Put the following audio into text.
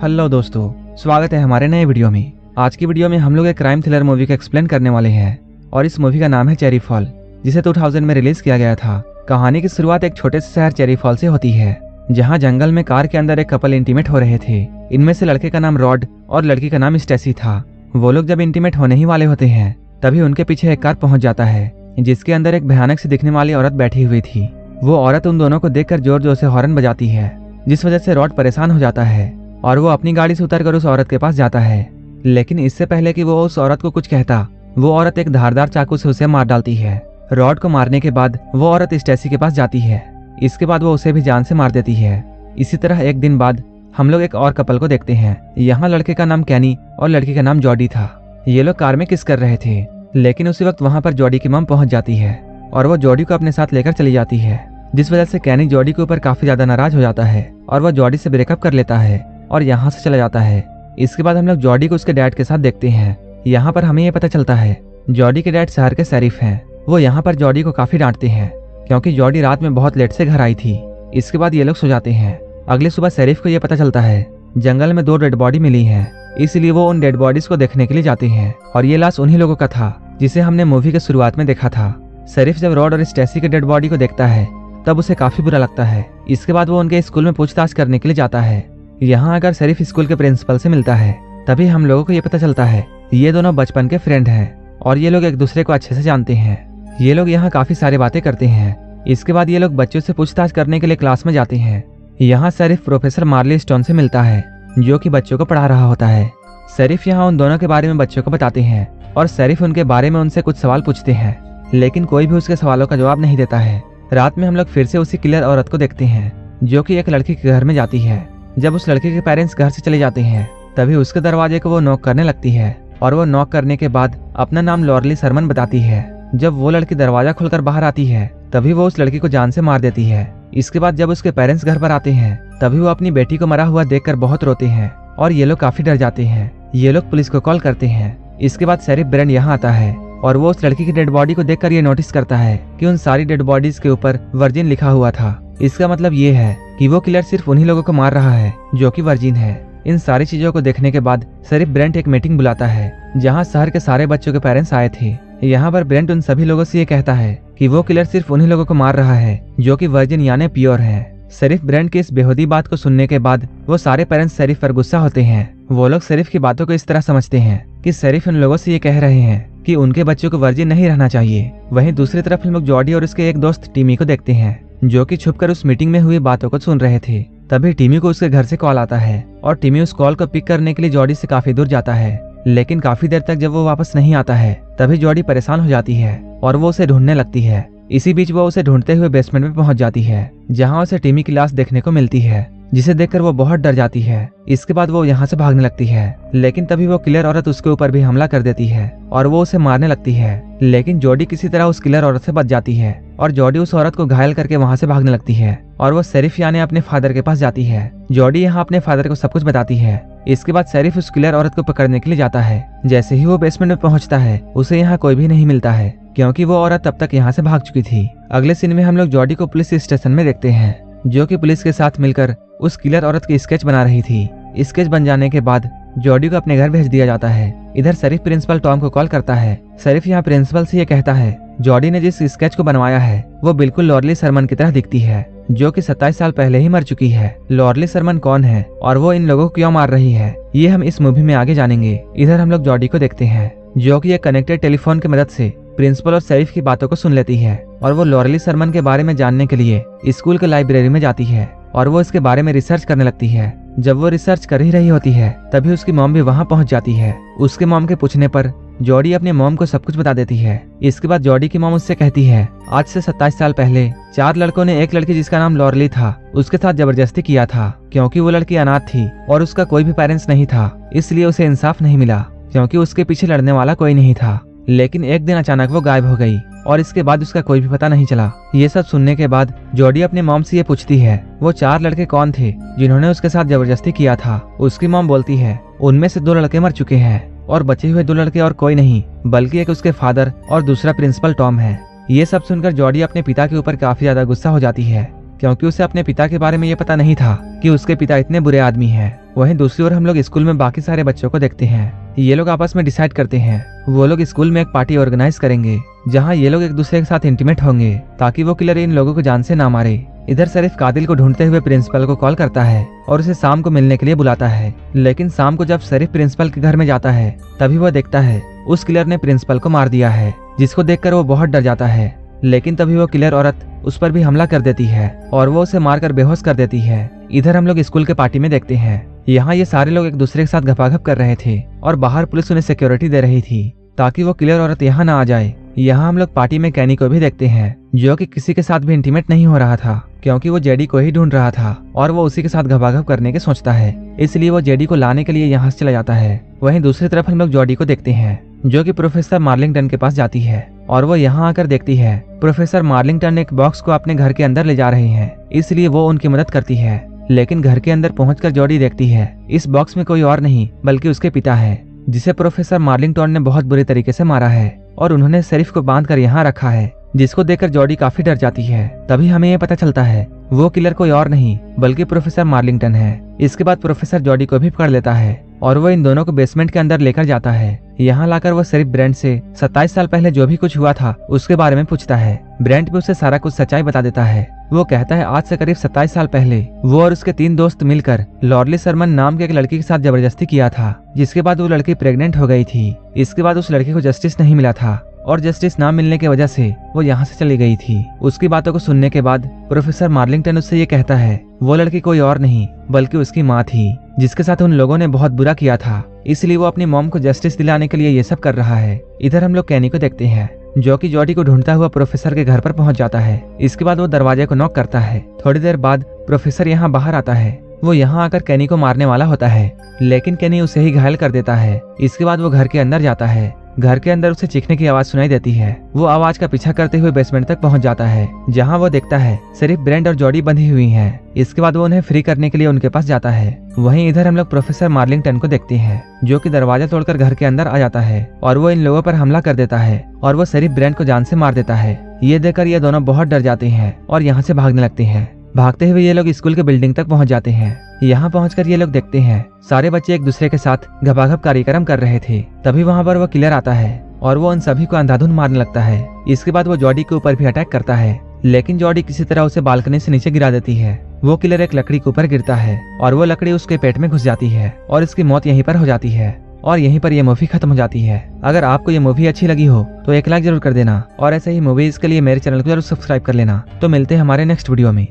Hello दोस्तों, स्वागत है हमारे नए वीडियो में। आज की वीडियो में हम लोग एक क्राइम थ्रिलर मूवी को एक्सप्लेन करने वाले हैं और इस मूवी का नाम है चेरी फॉल, जिसे 2000 में रिलीज किया गया था। कहानी की शुरुआत एक छोटे से शहर चेरी फॉल से होती है, जहां जंगल में कार के अंदर एक कपल इंटीमेट हो रहे थे। इनमें से लड़के का नाम रॉड और लड़की का नाम स्टेसी था। वो लोग जब इंटीमेट होने ही वाले होते हैं, तभी उनके पीछे एक कार पहुंच जाता है, जिसके अंदर एक भयानक से दिखने वाली औरत बैठी हुई थी। वो औरत उन दोनों को देखकर जोर जोर से हॉर्न बजाती है, जिस वजह से रॉड परेशान हो जाता है और वो अपनी गाड़ी से उतरकर उस औरत के पास जाता है। लेकिन इससे पहले कि वो उस औरत को कुछ कहता, वो औरत एक धारदार चाकू से उसे मार डालती है। रॉड को मारने के बाद वो औरत स्टेसी के पास जाती है। इसके बाद वो उसे भी जान से मार देती है। इसी तरह एक दिन बाद हम लोग एक और कपल को देखते हैं। यहाँ लड़के का नाम कैनी और लड़की का नाम जॉडी था। ये लोग कार में किस कर रहे थे, लेकिन उसी वक्त वहाँ पर जॉडी की मम पहुंच जाती है और वो जॉडी को अपने साथ लेकर चली जाती है, जिस वजह से कैनी जॉडी के ऊपर काफी ज्यादा नाराज हो जाता है और वो जॉडी से ब्रेकअप कर लेता है और यहाँ से चला जाता है। इसके बाद हम लोग जॉडी को उसके डैड के साथ देखते हैं। यहाँ पर हमें ये पता चलता है जॉडी के डैड शहर के शरीफ हैं। वो यहाँ पर जॉडी को काफी डांटते हैं क्योंकि जॉडी रात में बहुत लेट से घर आई थी। इसके बाद ये लोग सो जाते हैं। अगली सुबह शरीफ को ये पता चलता है जंगल में 2 डेड बॉडी मिली है, इसलिए वो उन डेड बॉडीज को देखने के लिए जाते हैं और ये लाश उन्हीं लोगों का था जिसे हमने मूवी के शुरुआत में देखा था। शरीफ जब रॉड और स्टेसी के डेड बॉडी को देखता है तब उसे काफी बुरा लगता है। इसके बाद वो उनके स्कूल में पूछताछ करने के लिए जाता है। यहाँ अगर शरीफ स्कूल के प्रिंसिपल से मिलता है, तभी हम लोगों को ये पता चलता है ये दोनों बचपन के फ्रेंड हैं और ये लोग एक दूसरे को अच्छे से जानते हैं। ये लोग यहाँ काफी सारी बातें करते हैं। इसके बाद ये लोग बच्चों से पूछताछ करने के लिए क्लास में जाते हैं। यहाँ शरीफ प्रोफेसर मार्ली स्टोन से मिलता है, जो कि बच्चों को पढ़ा रहा होता है। शरीफ यहाँ उन दोनों के बारे में बच्चों को बताते हैं और शरीफ उनके बारे में उनसे कुछ सवाल पूछते हैं, लेकिन कोई भी उसके सवालों का जवाब नहीं देता है। रात में हम लोग फिर से उसी किलर औरत को देखते हैं, जो कि एक लड़की के घर में जाती है। जब उस लड़के के पेरेंट्स घर से चले जाते हैं, तभी उसके दरवाजे को वो नॉक करने लगती है और वो नॉक करने के बाद अपना नाम लॉरली सरमन बताती है। जब वो लड़की दरवाजा खोलकर बाहर आती है, तभी वो उस लड़की को जान से मार देती है। इसके बाद जब उसके पेरेंट्स घर पर आते हैं, तभी वो अपनी बेटी को मरा हुआ देखकर बहुत रोते हैं और ये लोग काफी डर जाते हैं। ये लोग पुलिस को कॉल करते हैं। इसके बाद शरीफ ब्रेंड यहाँ आता है और वो उस लड़की की डेड बॉडी को देखकर ये नोटिस करता है कि उन सारी डेड बॉडीज के ऊपर वर्जिन लिखा हुआ था। इसका मतलब ये है कि वो किलर सिर्फ उन्हीं लोगों को मार रहा है जो कि वर्जिन है। इन सारी चीजों को देखने के बाद शरीफ ब्रेंट एक मीटिंग बुलाता है, जहां शहर के सारे बच्चों के पेरेंट्स आए थे। यहाँ पर ब्रेंट उन सभी लोगों से ये कहता है कि वो किलर सिर्फ उन्हीं लोगों को मार रहा है जो कि वर्जिन यानी प्योर है। शरीफ ब्रेंट की इस बेहूदी बात को सुनने के बाद वो सारे पेरेंट्स शरीफ पर गुस्सा होते हैं। वो लोग शरीफ की बातों को इस तरह समझते हैं कि शरीफ उन लोगों से ये कह रहे हैं कि उनके बच्चों को वर्जिन नहीं रहना चाहिए। वहीं दूसरी तरफ हम लोग जॉडी और उसके एक दोस्त टिमी को देखते हैं, जो कि छुपकर उस मीटिंग में हुई बातों को सुन रहे थे। तभी टिमी को उसके घर से कॉल आता है और टिमी उस कॉल को पिक करने के लिए जॉडी से काफी दूर जाता है। लेकिन काफी देर तक जब वो वापस नहीं आता है, तभी जॉडी परेशान हो जाती है और वो उसे ढूंढने लगती है। इसी बीच वो उसे ढूंढते हुए बेसमेंट में पहुंच जाती है, जहां उसे टिमी की लाश देखने को मिलती है, जिसे देखकर वो बहुत डर जाती है। इसके बाद वो यहाँ से भागने लगती है, लेकिन तभी वो किलर औरत उसके ऊपर भी हमला कर देती है और वो उसे मारने लगती है। लेकिन जॉडी किसी तरह उस किलर औरत से बच जाती है और जॉडी उस औरत को घायल करके वहाँ से भागने लगती है और वो शरीफ यानी अपने फादर के पास जाती है। जॉडी यहाँ अपने फादर को सब कुछ बताती है। इसके बाद शरीफ उस किलर औरत को पकड़ने के लिए जाता है। जैसे ही वो बेसमेंट में पहुंचता है, उसे यहाँ कोई भी नहीं मिलता है क्योंकि वो औरत तब तक यहाँ से भाग चुकी थी। अगले सीन में हम लोग जॉडी को पुलिस स्टेशन में देखते हैं, जो कि पुलिस के साथ मिलकर उस किलर औरत की स्केच बना रही थी। स्केच बन जाने के बाद जॉडी को अपने घर भेज दिया जाता है। इधर शरीफ प्रिंसिपल टॉम को कॉल करता है। शरीफ यहाँ प्रिंसिपल से ये कहता है जॉडी ने जिस स्केच को बनवाया है वो बिल्कुल लॉरली सरमन की तरह दिखती है, जो कि 27 साल पहले ही मर चुकी है। लॉरली सरमन कौन है और वो इन लोगों को क्यों मार रही है, ये हम इस मूवी में आगे जानेंगे। इधर हम लोग जॉडी को देखते हैं, जो कि एक कनेक्टेड टेलीफोन की मदद से प्रिंसिपल और शरीफ की बातों को सुन लेती है और वो लॉरली सरमन के बारे में जानने के लिए स्कूल के लाइब्रेरी में जाती है और वो इसके बारे में रिसर्च करने लगती है। जब वो रिसर्च कर ही रही होती है, तभी उसकी मॉम भी वहाँ पहुँच जाती है। उसके मॉम के पूछने पर जॉडी अपने मॉम को सब कुछ बता देती है। इसके बाद जॉडी की मॉम उससे कहती है आज से 27 साल पहले 4 लड़कों ने एक लड़की जिसका नाम लॉरली था उसके साथ जबरदस्ती किया था, क्योंकि वो लड़की अनाथ थी और उसका कोई भी पेरेंट्स नहीं था, इसलिए उसे इंसाफ नहीं मिला क्योंकि उसके पीछे लड़ने वाला कोई नहीं था। लेकिन एक दिन अचानक वो गायब हो गई और इसके बाद उसका कोई भी पता नहीं चला। ये सब सुनने के बाद जॉडी अपने मॉम से ये पूछती है वो 4 लड़के कौन थे जिन्होंने उसके साथ जबरदस्ती किया था। उसकी मॉम बोलती है उनमें से 2 लड़के मर चुके हैं और बचे हुए 2 लड़के और कोई नहीं बल्कि एक उसके फादर और दूसरा प्रिंसिपल टॉम है। ये सब सुनकर जॉडी अपने पिता के ऊपर काफी ज्यादा गुस्सा हो जाती है क्योंकि उसे अपने पिता के बारे में ये पता नहीं था कि उसके पिता इतने बुरे आदमी हैं। वहीं दूसरी ओर हम लोग स्कूल में बाकी सारे बच्चों को देखते हैं। ये लोग आपस में डिसाइड करते हैं वो लोग स्कूल में एक पार्टी ऑर्गेनाइज करेंगे जहां ये लोग एक दूसरे के साथ इंटीमेट होंगे ताकि वो किलर इन लोगों को जान से ना मारे। इधर शरीफ कातिल को ढूंढते हुए प्रिंसिपल को कॉल करता है और उसे शाम को मिलने के लिए बुलाता है। लेकिन शाम को जब शरीफ प्रिंसिपल के घर में जाता है तभी वह देखता है उस किलर ने प्रिंसिपल को मार दिया है, जिसको देखकर वो बहुत डर जाता है। लेकिन तभी वो किलर औरत उस पर भी हमला कर देती है और वो उसे मारकर बेहोश कर देती है। इधर हम लोग स्कूल के पार्टी में देखते हैं यहाँ ये सारे लोग एक दूसरे के साथ गपागप कर रहे थे और बाहर पुलिस उन्हें सिक्योरिटी दे रही थी ताकि वो किलर औरत यहाँ ना आ जाए। यहाँ हम लोग पार्टी में कैनी को भी देखते हैं जो कि किसी के साथ भी इंटीमेट नहीं हो रहा था क्योंकि वो जेडी को ही ढूंढ रहा था और वो उसी के साथ गपागप करने के सोचता है, इसलिए वो जेडी को लाने के लिए यहाँ से चला जाता है। वहीं दूसरी तरफ हम लोग जॉडी को देखते हैं जो कि प्रोफेसर मार्लिंगटन के पास जाती है और वो यहाँ आकर देखती है प्रोफेसर मार्लिंगटन एक बॉक्स को अपने घर के अंदर ले जा रहे हैं, इसलिए वो उनकी मदद करती है। लेकिन घर के अंदर पहुंचकर जॉडी देखती है इस बॉक्स में कोई और नहीं बल्कि उसके पिता है जिसे प्रोफेसर मार्लिंगटन ने बहुत बुरी तरीके से मारा है और उन्होंने शरीफ को बांध कर यहाँ रखा है, जिसको देखकर जॉडी काफी डर जाती है। तभी हमें ये पता चलता है वो किलर कोई और नहीं बल्कि प्रोफेसर मार्लिंगटन है। इसके बाद प्रोफेसर जॉडी को भी पकड़ लेता है और वो इन दोनों को बेसमेंट के अंदर लेकर जाता है। यहाँ लाकर वो शरीफ ब्रेंट से 27 साल पहले जो भी कुछ हुआ था उसके बारे में पूछता है। ब्रेंट भी उसे सारा कुछ सच्चाई बता देता है। वो कहता है आज से करीब 27 साल पहले वो और उसके 3 दोस्त मिलकर लॉर्ली सरमन नाम के एक लड़की के साथ जबरदस्ती किया था, जिसके बाद वो लड़की प्रेग्नेंट हो गई थी। इसके बाद उस लड़की को जस्टिस नहीं मिला था और जस्टिस ना मिलने की वजह से वो यहाँ से चली गई थी। उसकी बातों को सुनने के बाद प्रोफेसर मार्लिंगटन उससे ये कहता है वो लड़की कोई और नहीं बल्कि उसकी माँ थी जिसके साथ उन लोगों ने बहुत बुरा किया था, इसलिए वो अपनी मॉम को जस्टिस दिलाने के लिए ये सब कर रहा है। इधर हम लोग कैनी को देखते हैं जो कि जॉडी को ढूंढता हुआ प्रोफेसर के घर पर पहुंच जाता है। इसके बाद वो दरवाजे को नॉक करता है। थोड़ी देर बाद प्रोफेसर यहाँ बाहर आता है। वो यहाँ आकर कैनी को मारने वाला होता है लेकिन कैनी उसे ही घायल कर देता है। इसके बाद वो घर के अंदर जाता है। घर के अंदर उसे चीखने की आवाज सुनाई देती है। वो आवाज का पीछा करते हुए बेसमेंट तक पहुंच जाता है जहां वो देखता है सिर्फ ब्रेंट और जॉडी बंधी हुई हैं। इसके बाद वो उन्हें फ्री करने के लिए उनके पास जाता है। वहीं इधर हम लोग प्रोफेसर मार्लिंगटन को देखते हैं जो कि दरवाजा तोड़कर घर के अंदर आ जाता है और वो इन लोगों पर हमला कर देता है और वो सिर्फ ब्रेंट को जान से मार देता है। ये देखकर ये दोनों बहुत डर जाते हैं और यहाँ से भागने लगते हैं। भागते हुए ये लोग स्कूल के बिल्डिंग तक पहुंच जाते हैं। यहाँ पहुंचकर ये लोग देखते हैं सारे बच्चे एक दूसरे के साथ गपागप कार्यक्रम कर रहे थे। तभी वहाँ पर वो किलर आता है और वो उन सभी को अंधाधुन मारने लगता है। इसके बाद वो जॉडी के ऊपर भी अटैक करता है लेकिन जॉडी किसी तरह उसे बालकनी से नीचे गिरा देती है। वो किलर एक लकड़ी के ऊपर गिरता है और वो लकड़ी उसके पेट में घुस जाती है और इसकी मौत यहीं पर हो जाती है और यहीं पर ये मूवी खत्म हो जाती है। अगर आपको ये मूवी अच्छी लगी हो तो एक लाइक जरूर कर देना और ऐसे ही मूवीज के लिए मेरे चैनल को जरूर सब्सक्राइब कर लेना। तो मिलते हैं हमारे नेक्स्ट वीडियो में।